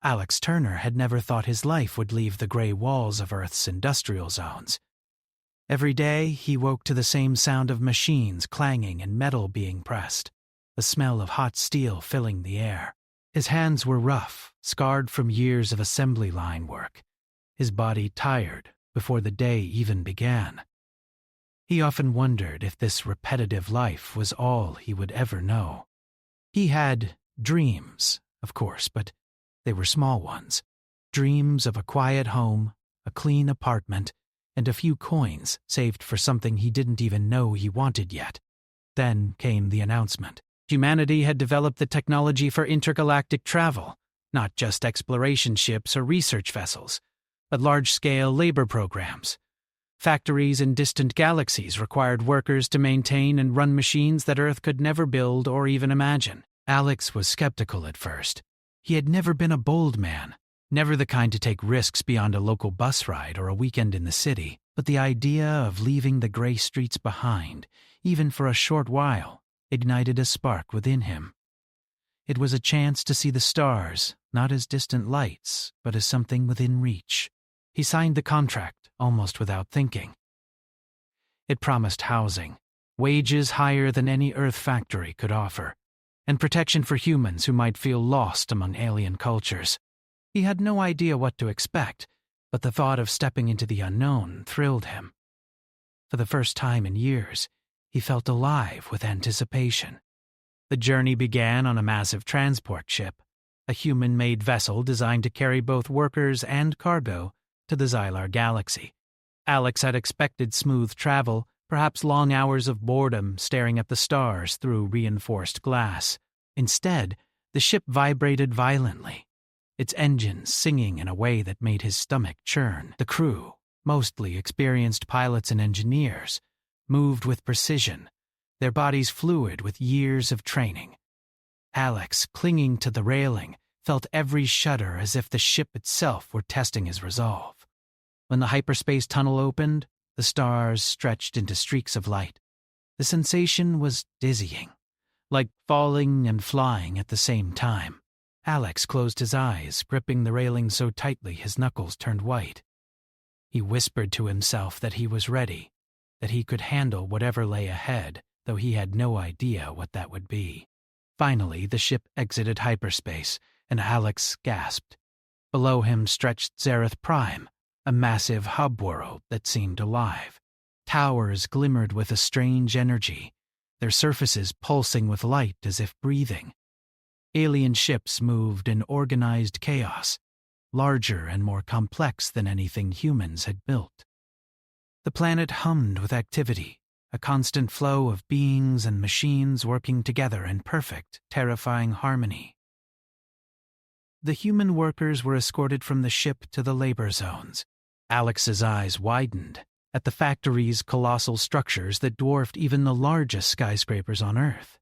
Alex Turner had never thought his life would leave the gray walls of Earth's industrial zones. Every day, he woke to the same sound of machines clanging and metal being pressed, the smell of hot steel filling the air. His hands were rough, scarred from years of assembly line work, his body tired before the day even began. He often wondered if this repetitive life was all he would ever know. He had dreams, of course, but they were small ones. Dreams of a quiet home, a clean apartment, and a few coins saved for something he didn't even know he wanted yet. Then came the announcement. Humanity had developed the technology for intergalactic travel, not just exploration ships or research vessels, but large-scale labor programs. Factories in distant galaxies required workers to maintain and run machines that Earth could never build or even imagine. Alex was skeptical at first. He had never been a bold man, never the kind to take risks beyond a local bus ride or a weekend in the city, but the idea of leaving the gray streets behind, even for a short while, ignited a spark within him. It was a chance to see the stars, not as distant lights, but as something within reach. He signed the contract almost without thinking. It promised housing, wages higher than any Earth factory could offer, and protection for humans who might feel lost among alien cultures. He had no idea what to expect, but the thought of stepping into the unknown thrilled him. For the first time in years, he felt alive with anticipation. The journey began on a massive transport ship, a human-made vessel designed to carry both workers and cargo to the Xylar galaxy. Alex had expected smooth travel, perhaps long hours of boredom staring at the stars through reinforced glass. Instead, the ship vibrated violently, its engines singing in a way that made his stomach churn. The crew, mostly experienced pilots and engineers, moved with precision, their bodies fluid with years of training. Alex, clinging to the railing, felt every shudder as if the ship itself were testing his resolve. When the hyperspace tunnel opened, the stars stretched into streaks of light. The sensation was dizzying, like falling and flying at the same time. Alex closed his eyes, gripping the railing so tightly his knuckles turned white. He whispered to himself that he was ready, that he could handle whatever lay ahead, though he had no idea what that would be. Finally, the ship exited hyperspace, and Alex gasped. Below him stretched Zereth Prime, a massive hub world that seemed alive. Towers glimmered with a strange energy, their surfaces pulsing with light as if breathing. Alien ships moved in organized chaos, larger and more complex than anything humans had built. The planet hummed with activity, a constant flow of beings and machines working together in perfect, terrifying harmony. The human workers were escorted from the ship to the labor zones. Alex's eyes widened at the factory's colossal structures that dwarfed even the largest skyscrapers on Earth.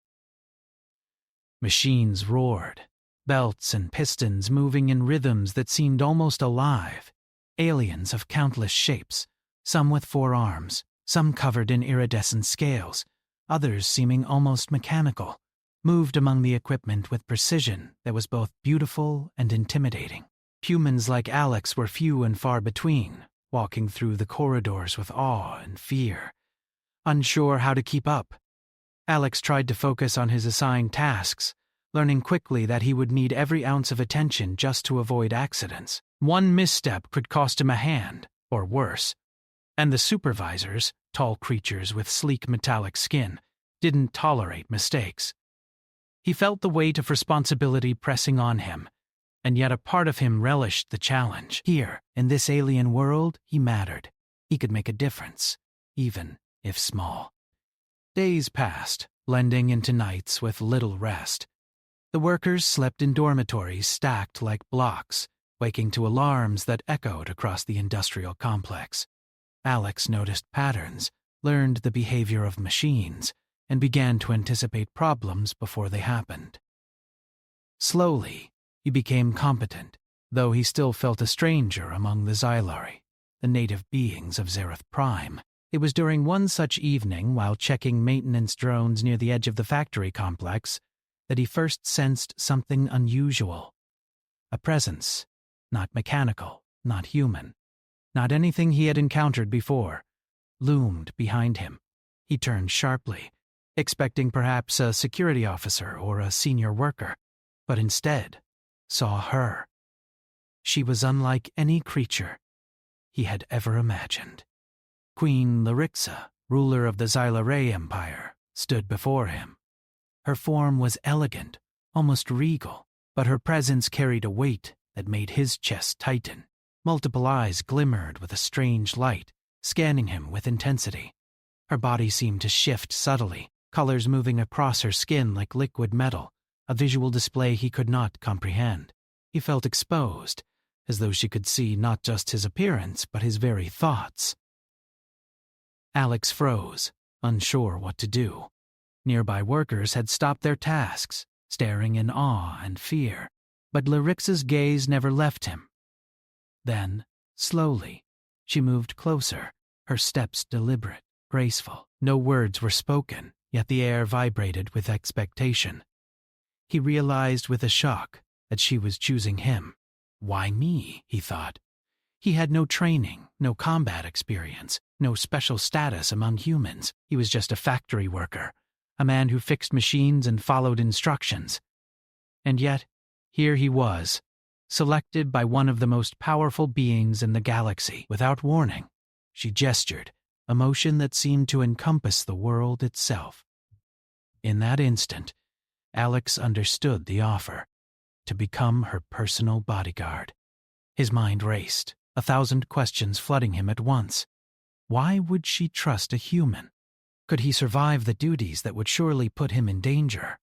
Machines roared, belts and pistons moving in rhythms that seemed almost alive. Aliens of countless shapes, some with 4 arms, some covered in iridescent scales, others seeming almost mechanical, moved among the equipment with precision that was both beautiful and intimidating. Humans like Alex were few and far between, walking through the corridors with awe and fear. Unsure how to keep up, Alex tried to focus on his assigned tasks, learning quickly that he would need every ounce of attention just to avoid accidents. One misstep could cost him a hand, or worse. And the supervisors, tall creatures with sleek metallic skin, didn't tolerate mistakes. He felt the weight of responsibility pressing on him, and yet a part of him relished the challenge. Here, in this alien world, he mattered. He could make a difference, even if small. Days passed, blending into nights with little rest. The workers slept in dormitories stacked like blocks, waking to alarms that echoed across the industrial complex. Alex noticed patterns, learned the behavior of machines, and began to anticipate problems before they happened. Slowly, he became competent, though he still felt a stranger among the Xylari, the native beings of Zereth Prime. It was during one such evening, while checking maintenance drones near the edge of the factory complex, that he first sensed something unusual. A presence, not mechanical, not human, not anything he had encountered before, loomed behind him. He turned sharply, expecting perhaps a security officer or a senior worker, but instead saw her. She was unlike any creature he had ever imagined. Queen Larixa, ruler of the Xylaray Empire, stood before him. Her form was elegant, almost regal, but her presence carried a weight that made his chest tighten. Multiple eyes glimmered with a strange light, scanning him with intensity. Her body seemed to shift subtly, colors moving across her skin like liquid metal, a visual display he could not comprehend. He felt exposed, as though she could see not just his appearance, but his very thoughts. Alex froze, unsure what to do. Nearby workers had stopped their tasks, staring in awe and fear, but Larixa's gaze never left him. Then, slowly, she moved closer, her steps deliberate, graceful. No words were spoken, yet the air vibrated with expectation. He realized with a shock that she was choosing him. Why me, he thought. He had no training, no combat experience, no special status among humans. He was just a factory worker, a man who fixed machines and followed instructions. And yet, here he was, selected by one of the most powerful beings in the galaxy. Without warning, she gestured, a motion that seemed to encompass the world itself. In that instant, Alex understood the offer, to become her personal bodyguard. His mind raced, 1,000 questions flooding him at once. Why would she trust a human? Could he survive the duties that would surely put him in danger?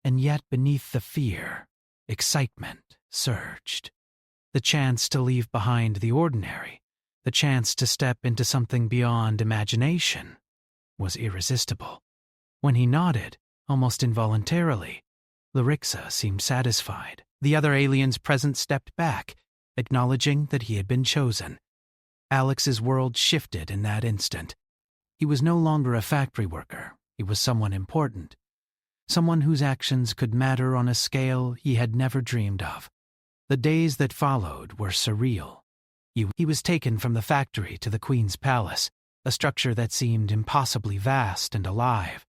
And yet beneath the fear, excitement surged. The chance to leave behind the ordinary, the chance to step into something beyond imagination, was irresistible. When he nodded, almost involuntarily, Larixa seemed satisfied. The other aliens present stepped back, acknowledging that he had been chosen. Alex's world shifted in that instant. He was no longer a factory worker. He was someone important. Someone whose actions could matter on a scale he had never dreamed of. The days that followed were surreal. He was taken from the factory to the Queen's palace, a structure that seemed impossibly vast and alive.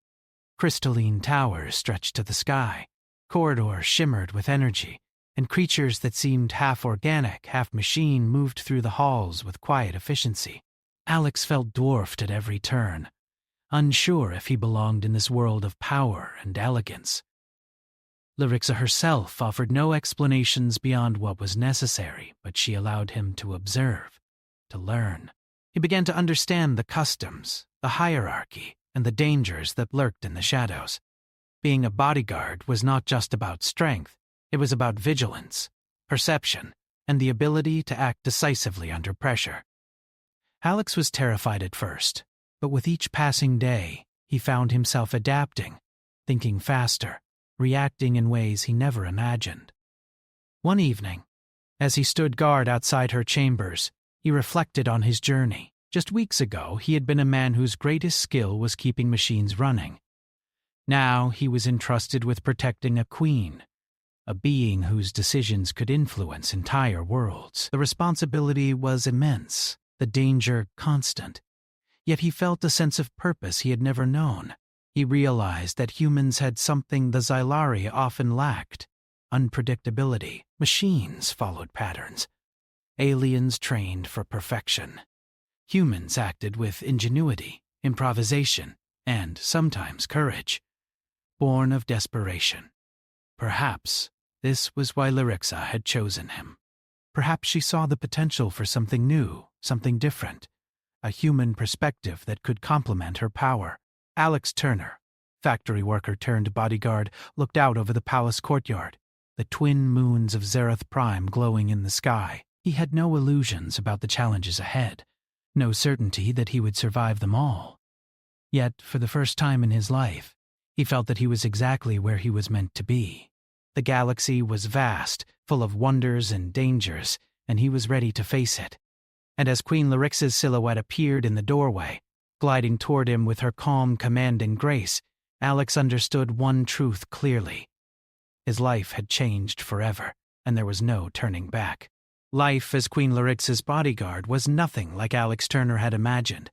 Crystalline towers stretched to the sky, corridors shimmered with energy, and creatures that seemed half organic, half machine moved through the halls with quiet efficiency. Alex felt dwarfed at every turn, unsure if he belonged in this world of power and elegance. Larixa herself offered no explanations beyond what was necessary, but she allowed him to observe, to learn. He began to understand the customs, the hierarchy, and the dangers that lurked in the shadows. Being a bodyguard was not just about strength, it was about vigilance, perception, and the ability to act decisively under pressure. Alex was terrified at first, but with each passing day, he found himself adapting, thinking faster, reacting in ways he never imagined. One evening, as he stood guard outside her chambers, he reflected on his journey. Just weeks ago, he had been a man whose greatest skill was keeping machines running. Now he was entrusted with protecting a queen, a being whose decisions could influence entire worlds. The responsibility was immense, the danger constant. Yet he felt a sense of purpose he had never known. He realized that humans had something the Xylari often lacked: unpredictability. Machines followed patterns. Aliens trained for perfection. Humans acted with ingenuity, improvisation, and sometimes courage. Born of desperation. Perhaps this was why Larixa had chosen him. Perhaps she saw the potential for something new, something different, a human perspective that could complement her power. Alex Turner, factory worker turned bodyguard, looked out over the palace courtyard, the twin moons of Zereth Prime glowing in the sky. He had no illusions about the challenges ahead, no certainty that he would survive them all. Yet, for the first time in his life, he felt that he was exactly where he was meant to be. The galaxy was vast, full of wonders and dangers, and he was ready to face it. And as Queen Larixa's silhouette appeared in the doorway, gliding toward him with her calm, commanding grace, Alex understood one truth clearly. His life had changed forever. and there was no turning back. Life as Queen Larixa's bodyguard was nothing like Alex Turner had imagined.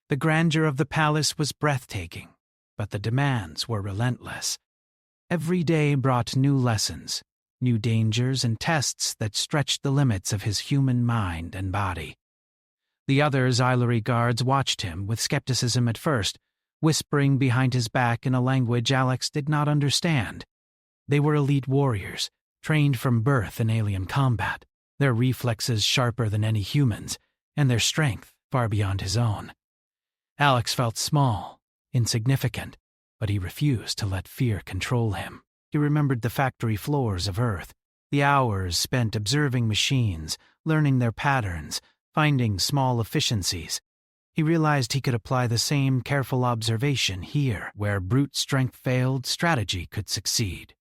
The grandeur of the palace was breathtaking, but the demands were relentless. Every day brought new lessons, new dangers and tests that stretched the limits of his human mind and body. The other Xylari guards watched him with skepticism at first, whispering behind his back in a language Alex did not understand. They were elite warriors, trained from birth in alien combat, their reflexes sharper than any human's, and their strength far beyond his own. Alex felt small, insignificant, but he refused to let fear control him. He remembered the factory floors of Earth, the hours spent observing machines, learning their patterns, finding small efficiencies. He realized he could apply the same careful observation here. Where brute strength failed, strategy could succeed.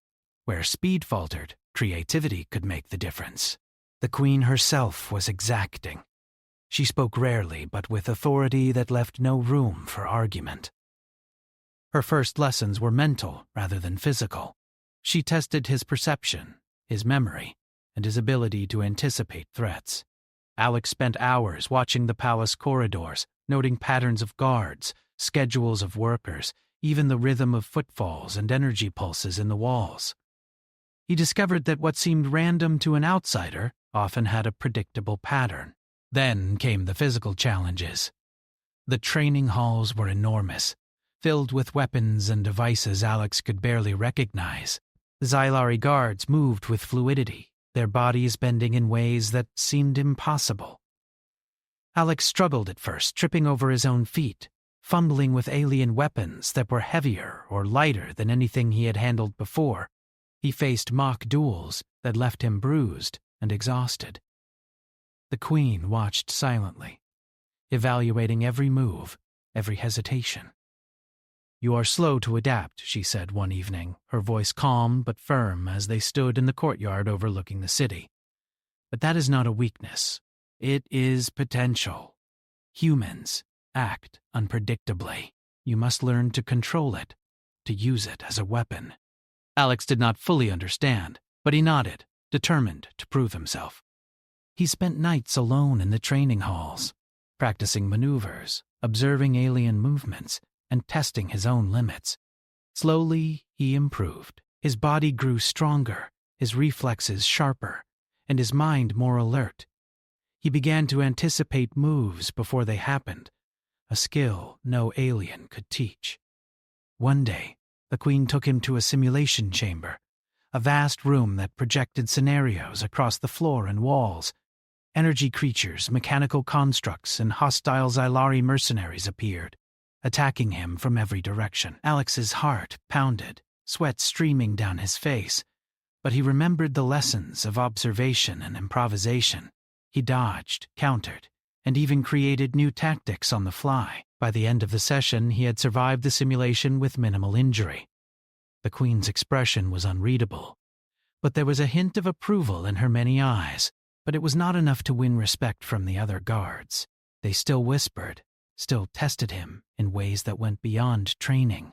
Where speed faltered, creativity could make the difference. The Queen herself was exacting. She spoke rarely, but with authority that left no room for argument. Her first lessons were mental rather than physical. She tested his perception, his memory, and his ability to anticipate threats. Alex spent hours watching the palace corridors, noting patterns of guards, schedules of workers, even the rhythm of footfalls and energy pulses in the walls. He discovered that what seemed random to an outsider often had a predictable pattern. Then came the physical challenges. The training halls were enormous, filled with weapons and devices Alex could barely recognize. The Xylari guards moved with fluidity, their bodies bending in ways that seemed impossible. Alex struggled at first, tripping over his own feet, fumbling with alien weapons that were heavier or lighter than anything he had handled before. He faced mock duels that left him bruised and exhausted. The Queen watched silently, evaluating every move, every hesitation. "You are slow to adapt," she said one evening, her voice calm but firm as they stood in the courtyard overlooking the city. "But that is not a weakness. It is potential. Humans act unpredictably. You must learn to control it, to use it as a weapon." Alex did not fully understand, but he nodded, determined to prove himself. He spent nights alone in the training halls, practicing maneuvers, observing alien movements, and testing his own limits. Slowly, he improved. His body grew stronger, his reflexes sharper, and his mind more alert. He began to anticipate moves before they happened, a skill no alien could teach. One day, the Queen took him to a simulation chamber, a vast room that projected scenarios across the floor and walls. Energy creatures, mechanical constructs, and hostile Xylari mercenaries appeared, attacking him from every direction. Alex's heart pounded, sweat streaming down his face, but he remembered the lessons of observation and improvisation. He dodged, countered, and even created new tactics on the fly. By the end of the session, he had survived the simulation with minimal injury. The Queen's expression was unreadable, but there was a hint of approval in her many eyes. But it was not enough to win respect from the other guards. They still whispered, still tested him in ways that went beyond training.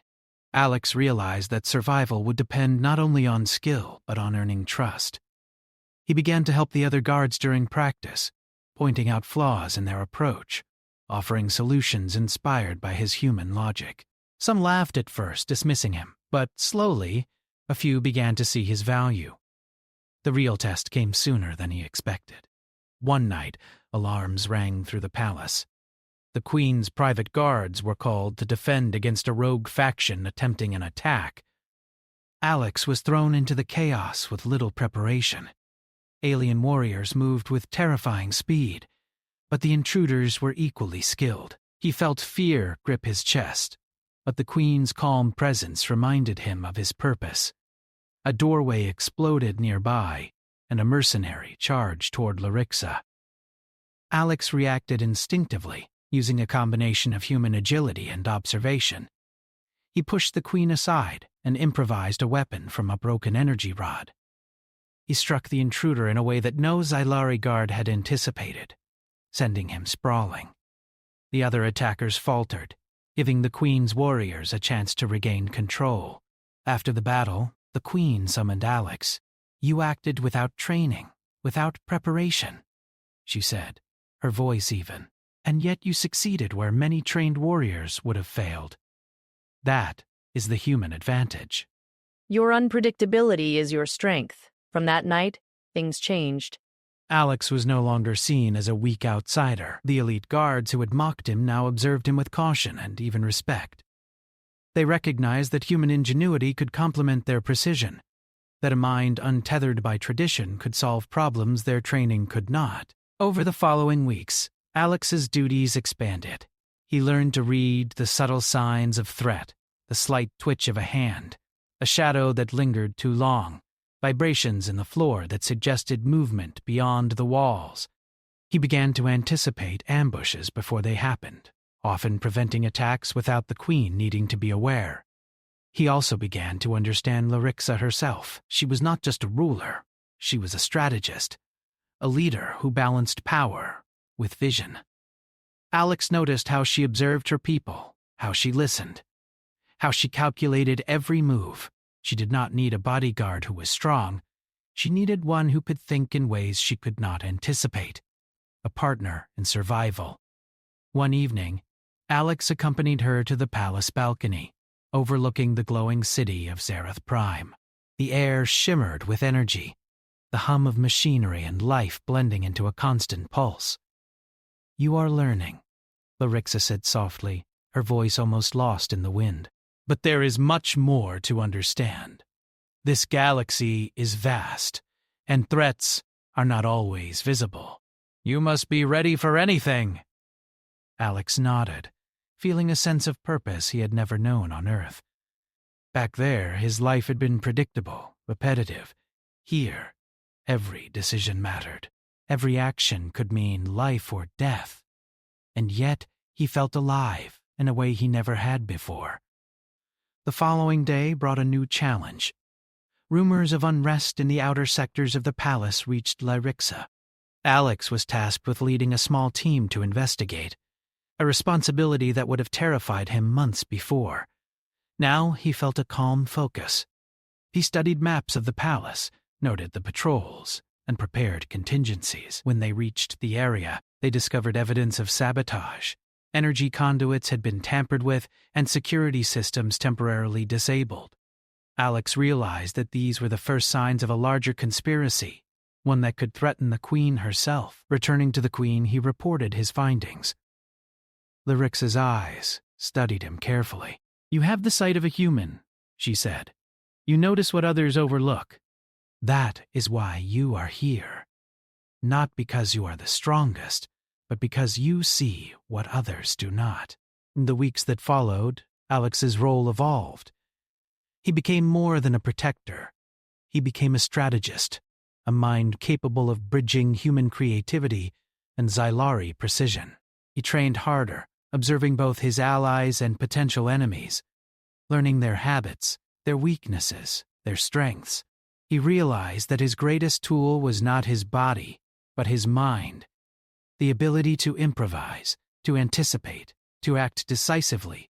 Alex realized that survival would depend not only on skill, but on earning trust. He began to help the other guards during practice, pointing out flaws in their approach, offering solutions inspired by his human logic. Some laughed at first, dismissing him, but slowly, a few began to see his value. The real test came sooner than he expected. One night, alarms rang through the palace. The Queen's private guards were called to defend against a rogue faction attempting an attack. Alex was thrown into the chaos with little preparation. Alien warriors moved with terrifying speed, but the intruders were equally skilled. He felt fear grip his chest, but the Queen's calm presence reminded him of his purpose. A doorway exploded nearby, and a mercenary charged toward Larixa. Alex reacted instinctively, using a combination of human agility and observation. He pushed the Queen aside and improvised a weapon from a broken energy rod. He struck the intruder in a way that no Xylari guard had anticipated, sending him sprawling. The other attackers faltered, giving the Queen's warriors a chance to regain control. After the battle, the Queen summoned Alex. You acted without training, without preparation, she said, her voice even, and yet you succeeded where many trained warriors would have failed. That is the human advantage. Your unpredictability is your strength. From that night, things changed. Alex was no longer seen as a weak outsider. The elite guards who had mocked him now observed him with caution and even respect. They recognized that human ingenuity could complement their precision, that a mind untethered by tradition could solve problems their training could not. Over the following weeks, Alex's duties expanded. He learned to read the subtle signs of threat, the slight twitch of a hand, a shadow that lingered too long, vibrations in the floor that suggested movement beyond the walls. He began to anticipate ambushes before they happened, often preventing attacks without the Queen needing to be aware. He also began to understand Larixa herself. She was not just a ruler, she was a strategist, a leader who balanced power with vision. Alex noticed how she observed her people, how she listened, how she calculated every move. She did not need a bodyguard who was strong. She needed one who could think in ways she could not anticipate, a partner in survival. One evening, Alex accompanied her to the palace balcony, overlooking the glowing city of Zareth Prime. The air shimmered with energy, the hum of machinery and life blending into a constant pulse. You are learning, Larixa said softly, her voice almost lost in the wind. But there is much more to understand. This galaxy is vast, and threats are not always visible. You must be ready for anything. Alex nodded, feeling a sense of purpose he had never known on Earth. Back there, his life had been predictable, repetitive. Here, every decision mattered. Every action could mean life or death. And yet, he felt alive in a way he never had before. The following day brought a new challenge. Rumors of unrest in the outer sectors of the palace reached Larixa. Alex was tasked with leading a small team to investigate, a responsibility that would have terrified him months before. Now he felt a calm focus. He studied maps of the palace, noted the patrols, and prepared contingencies. When they reached the area, they discovered evidence of sabotage. Energy conduits had been tampered with, and security systems temporarily disabled. Alex realized that these were the first signs of a larger conspiracy, one that could threaten the Queen herself. Returning to the Queen, he reported his findings. Larixa's eyes studied him carefully. You have the sight of a human, she said. You notice what others overlook. That is why you are here. Not because you are the strongest, but because you see what others do not. In the weeks that followed, Alex's role evolved. He became more than a protector. He became a strategist, a mind capable of bridging human creativity and Xylari precision. He trained harder, observing both his allies and potential enemies, learning their habits, their weaknesses, their strengths. He realized that his greatest tool was not his body, but his mind. The ability to improvise, to anticipate, to act decisively,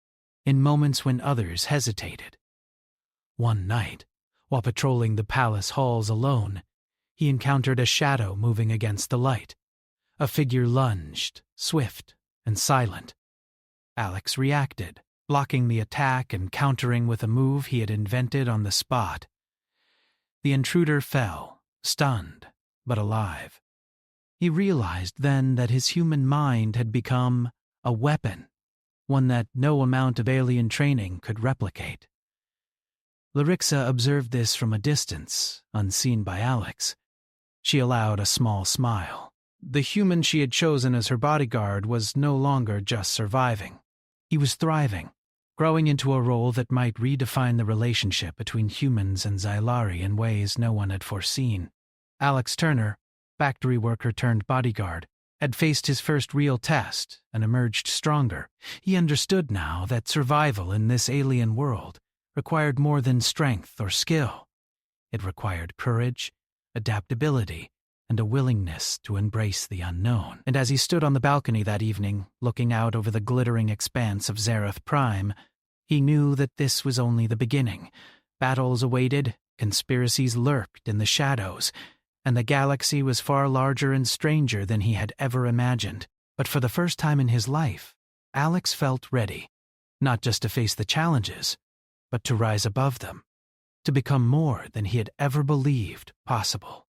in moments when others hesitated. One night, while patrolling the palace halls alone, he encountered a shadow moving against the light. A figure lunged, swift and silent. Alex reacted, blocking the attack and countering with a move he had invented on the spot. The intruder fell, stunned, but alive. He realized then that his human mind had become a weapon, one that no amount of alien training could replicate. Larixa observed this from a distance, unseen by Alex. She allowed a small smile. The human she had chosen as her bodyguard was no longer just surviving. He was thriving, growing into a role that might redefine the relationship between humans and Xylari in ways no one had foreseen. Alex Turner, factory worker turned bodyguard, had faced his first real test and emerged stronger. He understood now that survival in this alien world required more than strength or skill. It required courage, adaptability, and a willingness to embrace the unknown. And as he stood on the balcony that evening, looking out over the glittering expanse of Zareth Prime, he knew that this was only the beginning. Battles awaited, Conspiracies lurked in the shadows, and the galaxy was far larger and stranger than he had ever imagined. But for the first time in his life, Alex felt ready, not just to face the challenges, but to rise above them, to become more than he had ever believed possible.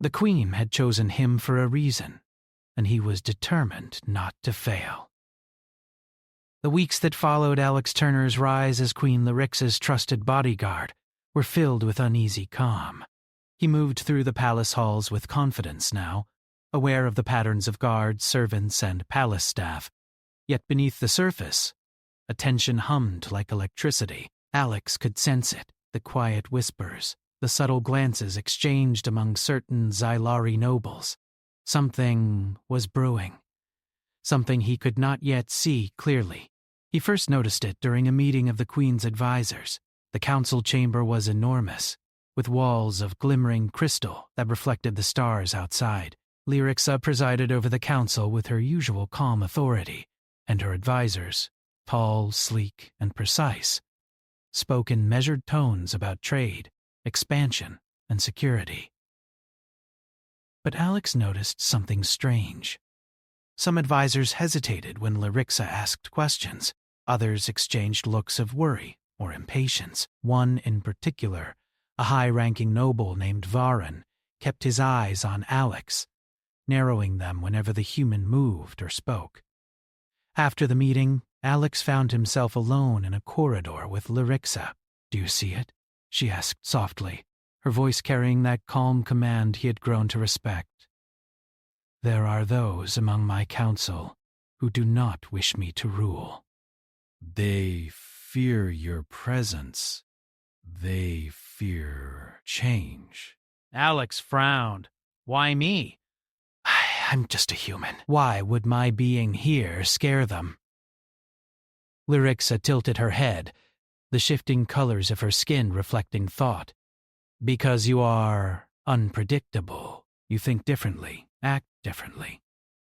The Queen had chosen him for a reason, and he was determined not to fail. The weeks that followed Alex Turner's rise as Queen Lyrixa's trusted bodyguard were filled with uneasy calm. He moved through the palace halls with confidence now, aware of the patterns of guards, servants, and palace staff. Yet beneath the surface, a tension hummed like electricity. Alex could sense it, the quiet whispers, the subtle glances exchanged among certain Xylari nobles. Something was brewing. Something he could not yet see clearly. He first noticed it during a meeting of the Queen's advisors. The council chamber was enormous, with walls of glimmering crystal that reflected the stars outside. Lyrixa presided over the council with her usual calm authority, and her advisors, tall, sleek, and precise, spoke in measured tones about trade, expansion, and security. But Alex noticed something strange. Some advisors hesitated when Lyrixa asked questions. Others exchanged looks of worry or impatience. One in particular, a high-ranking noble named Varan, kept his eyes on Alex, narrowing them whenever the human moved or spoke. After the meeting, Alex found himself alone in a corridor with Lyrixa. "Do you see it?" she asked softly, her voice carrying that calm command he had grown to respect. "There are those among my council who do not wish me to rule. They fear your presence. They fear change." Alex frowned. "Why me? I'm just a human. Why would my being here scare them?" Lyrixa tilted her head, the shifting colors of her skin reflecting thought. "Because you are unpredictable. You think differently, act differently.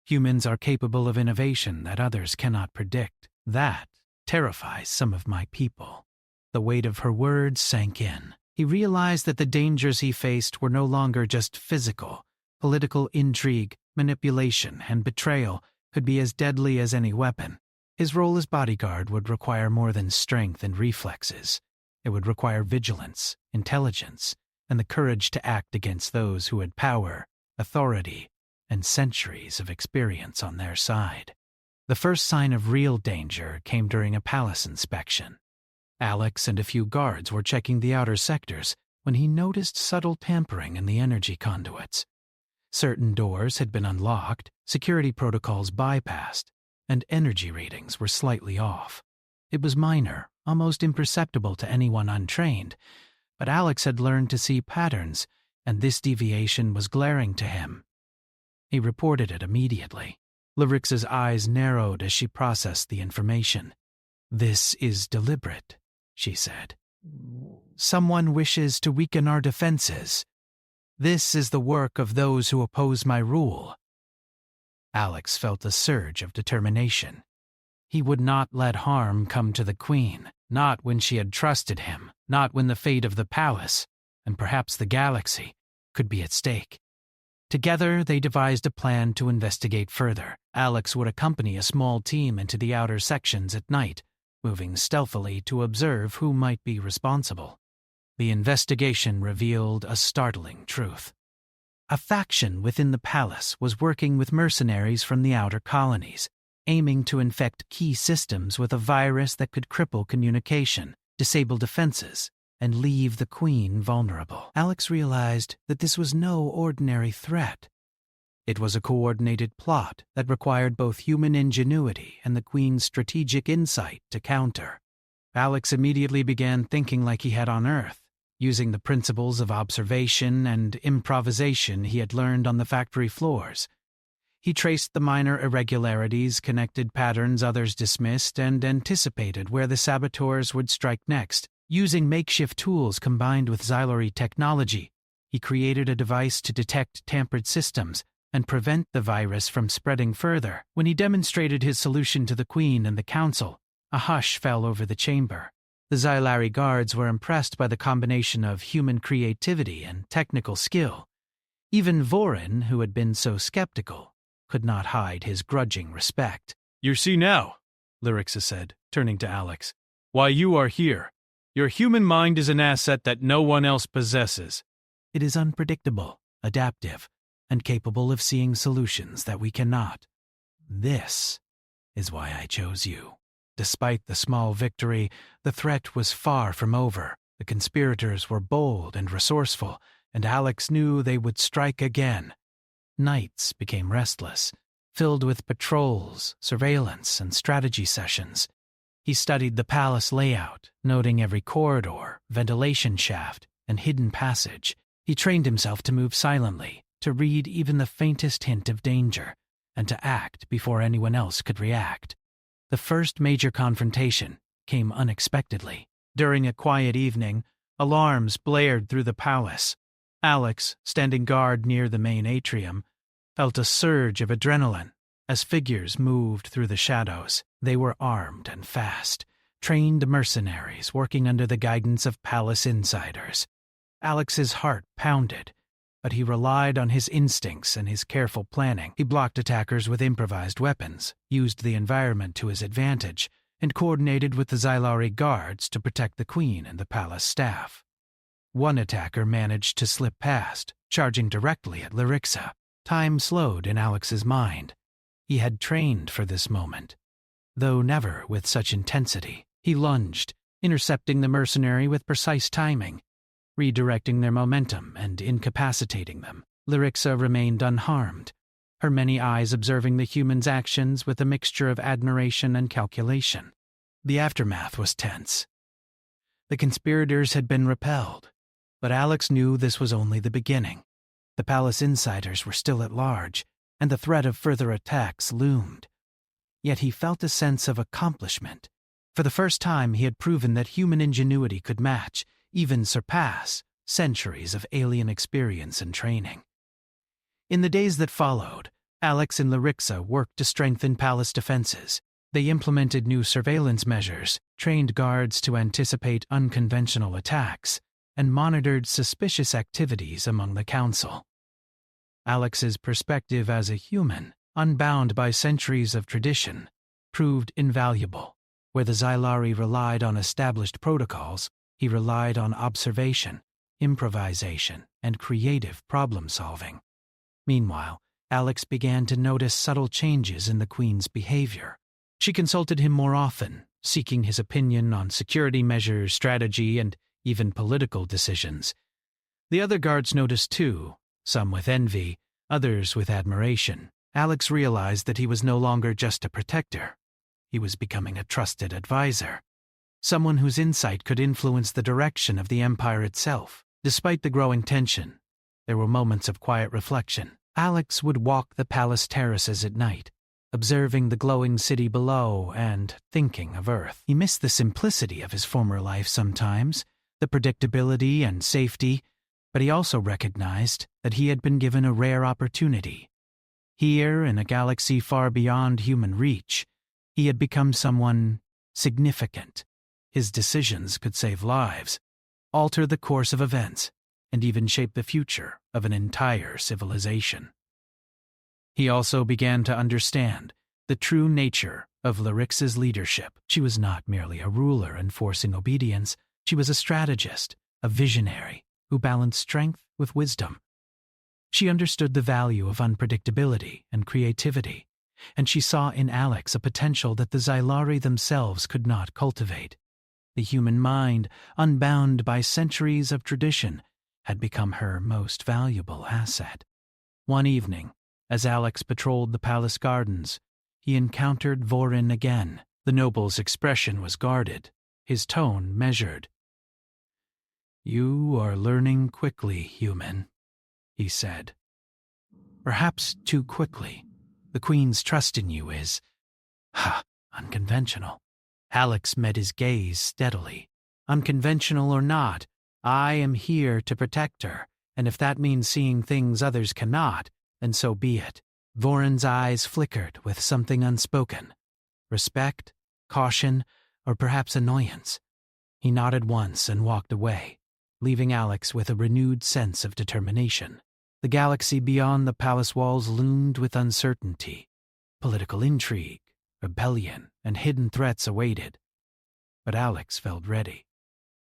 Humans are capable of innovation that others cannot predict. That terrifies some of my people." The weight of her words sank in. He realized that the dangers he faced were no longer just physical. Political intrigue, manipulation, and betrayal could be as deadly as any weapon. His role as bodyguard would require more than strength and reflexes. It would require vigilance, intelligence, and the courage to act against those who had power, authority, and centuries of experience on their side. The first sign of real danger came during a palace inspection. Alex and a few guards were checking the outer sectors when he noticed subtle tampering in the energy conduits. Certain doors had been unlocked, security protocols bypassed, and energy readings were slightly off. It was minor, almost imperceptible to anyone untrained, but Alex had learned to see patterns, and this deviation was glaring to him. He reported it immediately. Lyrixa's eyes narrowed as she processed the information. "This is deliberate," she said. "Someone wishes to weaken our defenses. This is the work of those who oppose my rule." Alex felt a surge of determination. He would not let harm come to the Queen, not when she had trusted him, not when the fate of the palace, and perhaps the galaxy, could be at stake. Together, they devised a plan to investigate further. Alex would accompany a small team into the outer sections at night, moving stealthily to observe who might be responsible. The investigation revealed a startling truth. A faction within the palace was working with mercenaries from the outer colonies, aiming to infect key systems with a virus that could cripple communication, disable defenses, and leave the Queen vulnerable. Alex realized that this was no ordinary threat. It was a coordinated plot that required both human ingenuity and the Queen's strategic insight to counter. Alex immediately began thinking like he had on Earth, using the principles of observation and improvisation he had learned on the factory floors. He traced the minor irregularities, connected patterns others dismissed, and anticipated where the saboteurs would strike next. Using makeshift tools combined with Xylari technology, he created a device to detect tampered systems and prevent the virus from spreading further. When he demonstrated his solution to the Queen and the Council, a hush fell over the chamber. The Xylari guards were impressed by the combination of human creativity and technical skill. Even Vorin, who had been so skeptical, could not hide his grudging respect. "You see now," Lyrixa said, turning to Alex, "why you are here. Your human mind is an asset that no one else possesses." It is unpredictable, adaptive, and capable of seeing solutions that we cannot. This is why I chose you. Despite the small victory, the threat was far from over. The conspirators were bold and resourceful, and Alex knew they would strike again. Nights became restless, filled with patrols, surveillance, and strategy sessions. He studied the palace layout, noting every corridor, ventilation shaft, and hidden passage. He trained himself to move silently, to read even the faintest hint of danger, and to act before anyone else could react. The first major confrontation came unexpectedly. During a quiet evening, alarms blared through the palace. Alex, standing guard near the main atrium, felt a surge of adrenaline as figures moved through the shadows. They were armed and fast, trained mercenaries working under the guidance of palace insiders. Alex's heart pounded, but he relied on his instincts and his careful planning. He blocked attackers with improvised weapons, used the environment to his advantage, and coordinated with the Xylari guards to protect the queen and the palace staff. One attacker managed to slip past, charging directly at Lyrixa. Time slowed in Alex's mind. He had trained for this moment, though never with such intensity. He lunged, intercepting the mercenary with precise timing, redirecting their momentum and incapacitating them. Lyrixa remained unharmed, her many eyes observing the human's actions with a mixture of admiration and calculation. The aftermath was tense. The conspirators had been repelled, but Alex knew this was only the beginning. The palace insiders were still at large, and the threat of further attacks loomed. Yet he felt a sense of accomplishment. For the first time, he had proven that human ingenuity could match, even surpass, centuries of alien experience and training. In the days that followed, Alex and Lyrixa worked to strengthen palace defenses. They implemented new surveillance measures, trained guards to anticipate unconventional attacks, and monitored suspicious activities among the council. Alex's perspective as a human, unbound by centuries of tradition, proved invaluable. Where the Xylari relied on established protocols, he relied on observation, improvisation, and creative problem-solving. Meanwhile, Alex began to notice subtle changes in the Queen's behavior. She consulted him more often, seeking his opinion on security measures, strategy, and even political decisions. The other guards noticed too, some with envy, others with admiration. Alex realized that he was no longer just a protector. He was becoming a trusted advisor, someone whose insight could influence the direction of the empire itself. Despite the growing tension, there were moments of quiet reflection. Alex would walk the palace terraces at night, observing the glowing city below and thinking of Earth. He missed the simplicity of his former life sometimes, the predictability and safety, but he also recognized that he had been given a rare opportunity. Here, in a galaxy far beyond human reach, he had become someone significant. His decisions could save lives, alter the course of events, and even shape the future of an entire civilization. He also began to understand the true nature of Lyrixa's leadership. She was not merely a ruler enforcing obedience, she was a strategist, a visionary, who balanced strength with wisdom. She understood the value of unpredictability and creativity, and she saw in Alex a potential that the Xylari themselves could not cultivate. The human mind, unbound by centuries of tradition, had become her most valuable asset. One evening, as Alex patrolled the palace gardens, he encountered Vorin again. The noble's expression was guarded, his tone measured. "You are learning quickly, human," he said. "Perhaps too quickly. The Queen's trust in you is, unconventional." Alex met his gaze steadily. "Unconventional or not, I am here to protect her, and if that means seeing things others cannot, then so be it." Vorin's eyes flickered with something unspoken. Respect, caution, or perhaps annoyance. He nodded once and walked away, leaving Alex with a renewed sense of determination. The galaxy beyond the palace walls loomed with uncertainty. Political intrigue, rebellion, and hidden threats awaited. But Alex felt ready.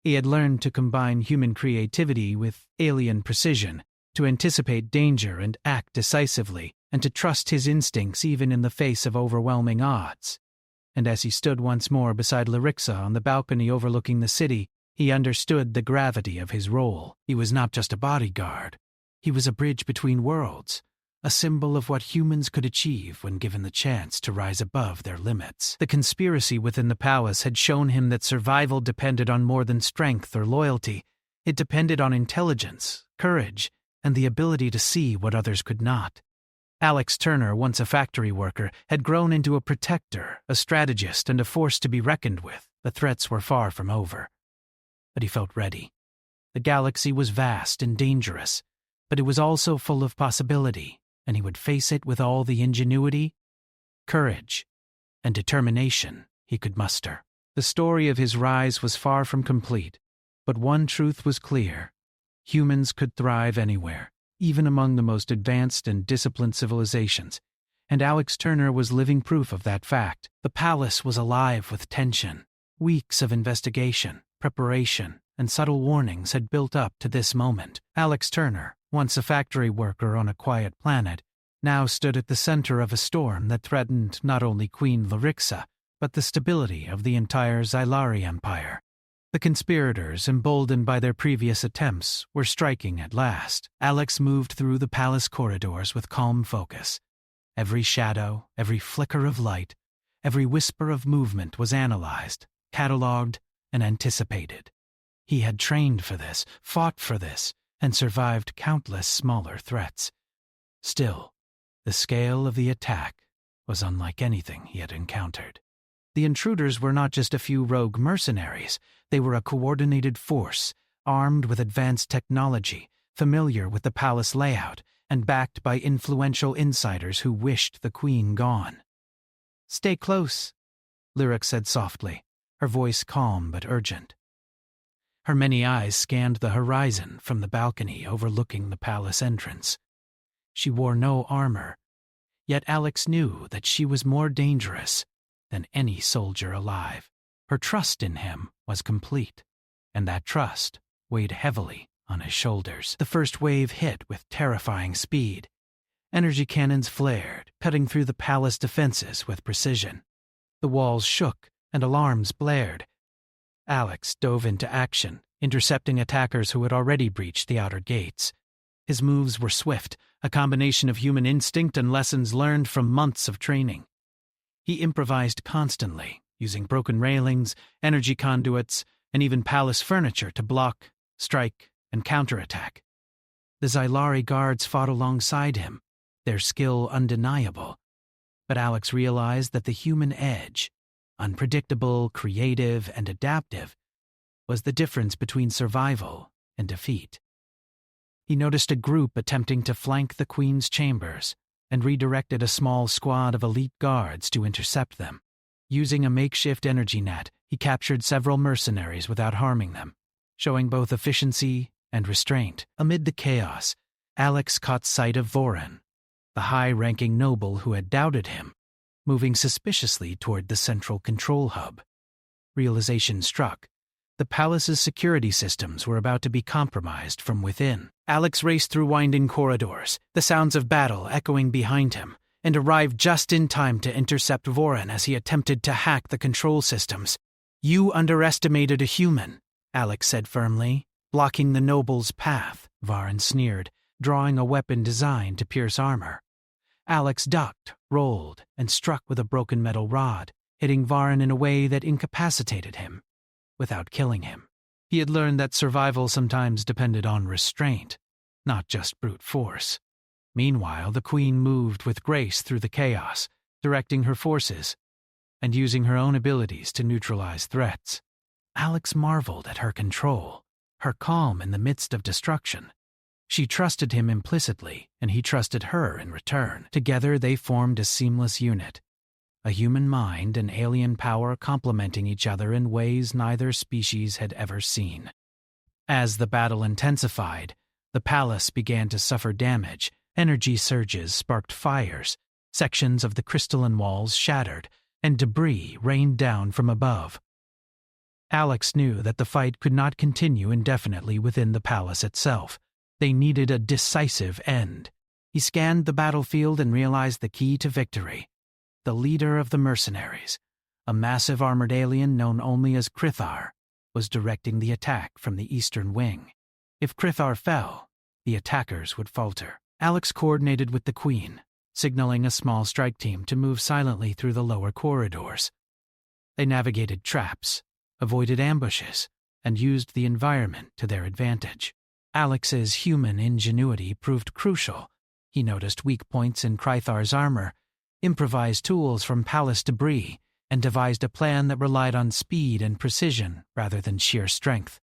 He had learned to combine human creativity with alien precision, to anticipate danger and act decisively, and to trust his instincts even in the face of overwhelming odds. And as he stood once more beside Larixa on the balcony overlooking the city, he understood the gravity of his role. He was not just a bodyguard. He was a bridge between worlds, a symbol of what humans could achieve when given the chance to rise above their limits. The conspiracy within the palace had shown him that survival depended on more than strength or loyalty. It depended on intelligence, courage, and the ability to see what others could not. Alex Turner, once a factory worker, had grown into a protector, a strategist, and a force to be reckoned with. The threats were far from over. But he felt ready. The galaxy was vast and dangerous, but it was also full of possibility, and he would face it with all the ingenuity, courage, and determination he could muster. The story of his rise was far from complete, but one truth was clear. Humans could thrive anywhere, even among the most advanced and disciplined civilizations, and Alex Turner was living proof of that fact. The palace was alive with tension. Weeks of investigation, preparation, and subtle warnings had built up to this moment. Alex Turner, once a factory worker on a quiet planet, now stood at the center of a storm that threatened not only Queen Larixa, but the stability of the entire Xylari Empire. The conspirators, emboldened by their previous attempts, were striking at last. Alex moved through the palace corridors with calm focus. Every shadow, every flicker of light, every whisper of movement was analyzed, catalogued, and anticipated. He had trained for this, fought for this, and survived countless smaller threats. Still, the scale of the attack was unlike anything he had encountered. The intruders were not just a few rogue mercenaries. They were a coordinated force, armed with advanced technology, familiar with the palace layout, and backed by influential insiders who wished the queen gone. "Stay close," Lyric said softly, her voice calm but urgent. Her many eyes scanned the horizon from the balcony overlooking the palace entrance. She wore no armor, yet Alex knew that she was more dangerous than any soldier alive. Her trust in him was complete, and that trust weighed heavily on his shoulders. The first wave hit with terrifying speed. Energy cannons flared, cutting through the palace defenses with precision. The walls shook and alarms blared. Alex dove into action, intercepting attackers who had already breached the outer gates. His moves were swift, a combination of human instinct and lessons learned from months of training. He improvised constantly, using broken railings, energy conduits, and even palace furniture to block, strike, and counterattack. The Xylari guards fought alongside him, their skill undeniable. But Alex realized that the human edge, unpredictable, creative, and adaptive, was the difference between survival and defeat. He noticed a group attempting to flank the Queen's chambers and redirected a small squad of elite guards to intercept them. Using a makeshift energy net, he captured several mercenaries without harming them, showing both efficiency and restraint. Amid the chaos, Alex caught sight of Vorin, the high-ranking noble who had doubted him, moving suspiciously toward the central control hub. Realization struck. The palace's security systems were about to be compromised from within. Alex raced through winding corridors, the sounds of battle echoing behind him, and arrived just in time to intercept Vorin as he attempted to hack the control systems. "You underestimated a human," Alex said firmly, blocking the noble's path. Vorin sneered, drawing a weapon designed to pierce armor. Alex ducked, rolled, and struck with a broken metal rod, hitting Vorin in a way that incapacitated him, without killing him. He had learned that survival sometimes depended on restraint, not just brute force. Meanwhile, the Queen moved with grace through the chaos, directing her forces and using her own abilities to neutralize threats. Alex marveled at her control, her calm in the midst of destruction. She trusted him implicitly, and he trusted her in return. Together they formed a seamless unit. a human mind and alien power complementing each other in ways neither species had ever seen. As the battle intensified, the palace began to suffer damage. Energy surges sparked fires, sections of the crystalline walls shattered, and debris rained down from above. Alex knew that the fight could not continue indefinitely within the palace itself. They needed a decisive end. He scanned the battlefield and realized the key to victory. The leader of the mercenaries, a massive armored alien known only as Krithar, was directing the attack from the eastern wing. If Krithar fell, the attackers would falter. Alex coordinated with the Queen, signaling a small strike team to move silently through the lower corridors. They navigated traps, avoided ambushes, and used the environment to their advantage. Alex's human ingenuity proved crucial. He noticed weak points in Krythar's armor, improvised tools from palace debris, and devised a plan that relied on speed and precision rather than sheer strength.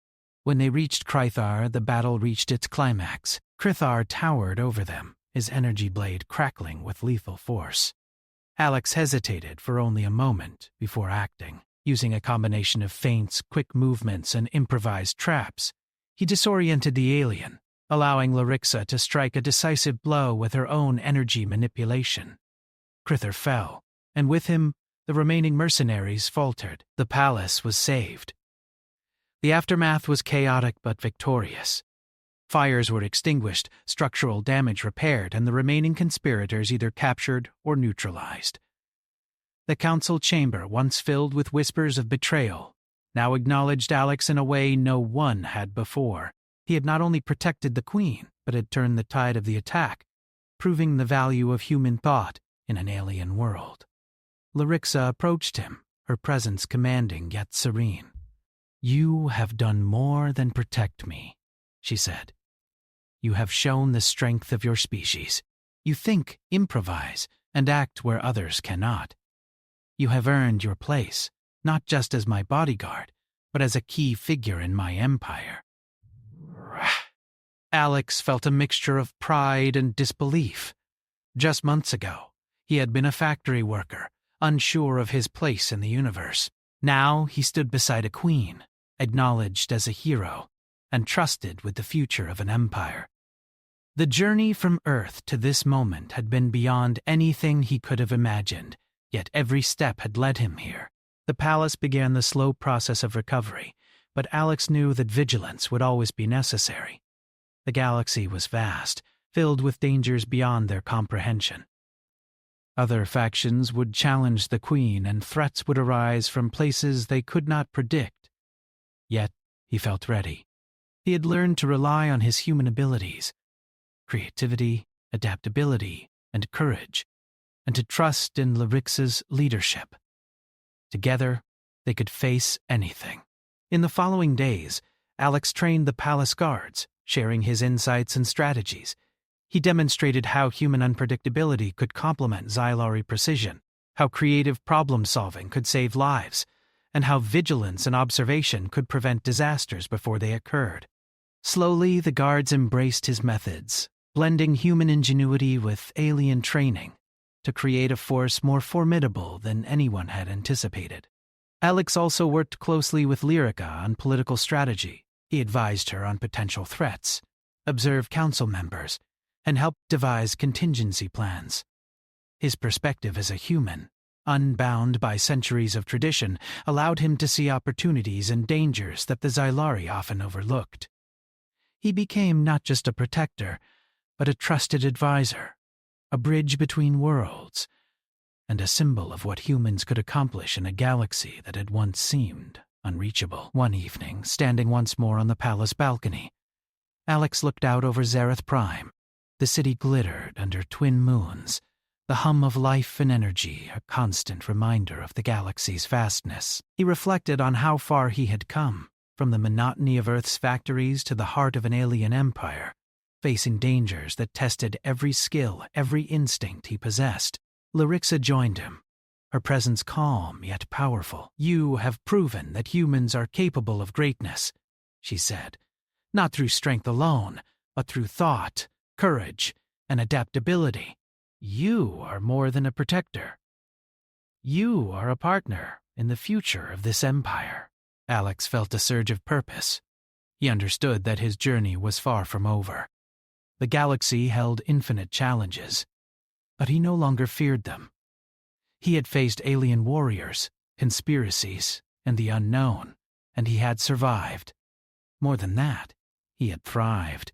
When they reached Krythar, the battle reached its climax. Krithar towered over them, his energy blade crackling with lethal force. Alex hesitated for only a moment before acting. Using a combination of feints, quick movements, and improvised traps, he disoriented the alien, allowing Larixa to strike a decisive blow with her own energy manipulation. Krithar fell, and with him, the remaining mercenaries faltered. The palace was saved. The aftermath was chaotic but victorious. Fires were extinguished, structural damage repaired, and the remaining conspirators either captured or neutralized. The council chamber, once filled with whispers of betrayal, now acknowledged Alex in a way no one had before. He had not only protected the Queen, but had turned the tide of the attack, proving the value of human thought in an alien world. Larixa approached him, her presence commanding yet serene. "You have done more than protect me," she said. "You have shown the strength of your species. You think, improvise, and act where others cannot. You have earned your place, not just as my bodyguard, but as a key figure in my empire." Alex felt a mixture of pride and disbelief. Just months ago, he had been a factory worker, unsure of his place in the universe. Now he stood beside a queen, acknowledged as a hero, and trusted with the future of an empire. The journey from Earth to this moment had been beyond anything he could have imagined, yet every step had led him here. The palace began the slow process of recovery, but Alex knew that vigilance would always be necessary. The galaxy was vast, filled with dangers beyond their comprehension. Other factions would challenge the Queen, and threats would arise from places they could not predict. Yet he felt ready. He had learned to rely on his human abilities, creativity, adaptability, and courage, and to trust in Larixa's leadership. Together, they could face anything. In the following days, Alex trained the palace guards, sharing his insights and strategies. He demonstrated how human unpredictability could complement Xylari precision, how creative problem-solving could save lives, and how vigilance and observation could prevent disasters before they occurred. Slowly, the guards embraced his methods, blending human ingenuity with alien training to create a force more formidable than anyone had anticipated. Alex also worked closely with Lyrica on political strategy. He advised her on potential threats, observed council members, and helped devise contingency plans. His perspective as a human, unbound by centuries of tradition, allowed him to see opportunities and dangers that the Xylari often overlooked. He became not just a protector, but a trusted advisor, a bridge between worlds, and a symbol of what humans could accomplish in a galaxy that had once seemed unreachable. One evening, standing once more on the palace balcony, Alex looked out over Zareth Prime. The city glittered under twin moons, the hum of life and energy a constant reminder of the galaxy's vastness. He reflected on how far he had come, from the monotony of Earth's factories to the heart of an alien empire, facing dangers that tested every skill, every instinct he possessed. Larixa joined him, her presence calm yet powerful. "You have proven that humans are capable of greatness," she said, "not through strength alone, but through thought, courage, and adaptability. You are more than a protector. You are a partner in the future of this empire. Alex felt a surge of purpose. He understood that his journey was far from over. The galaxy held infinite challenges, but he no longer feared them. He had faced alien warriors, conspiracies, and the unknown, and he had survived. More than that, he had thrived.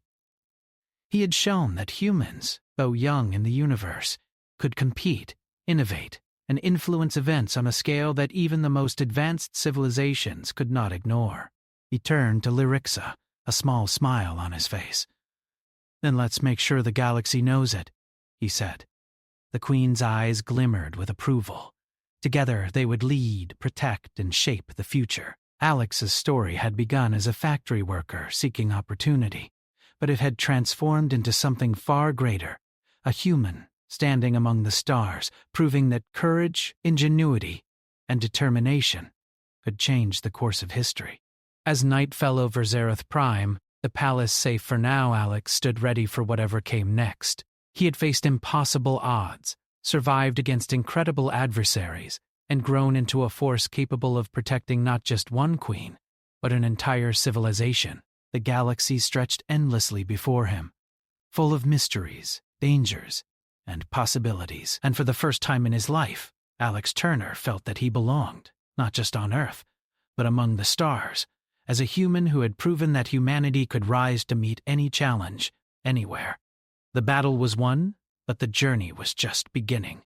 He had shown that humans, though young in the universe, could compete, innovate, and influence events on a scale that even the most advanced civilizations could not ignore. He turned to Lyrixa, a small smile on his face. "Then let's make sure the galaxy knows it," he said. The Queen's eyes glimmered with approval. Together they would lead, protect, and shape the future. Alex's story had begun as a factory worker seeking opportunity, but it had transformed into something far greater, a human standing among the stars, proving that courage, ingenuity, and determination could change the course of history. As night fell over Zareth Prime, the palace safe for now, Alex stood ready for whatever came next. He had faced impossible odds, survived against incredible adversaries, and grown into a force capable of protecting not just one queen, but an entire civilization. The galaxy stretched endlessly before him, full of mysteries, dangers, and possibilities. And for the first time in his life, Alex Turner felt that he belonged, not just on Earth, but among the stars, as a human who had proven that humanity could rise to meet any challenge, anywhere. The battle was won, but the journey was just beginning.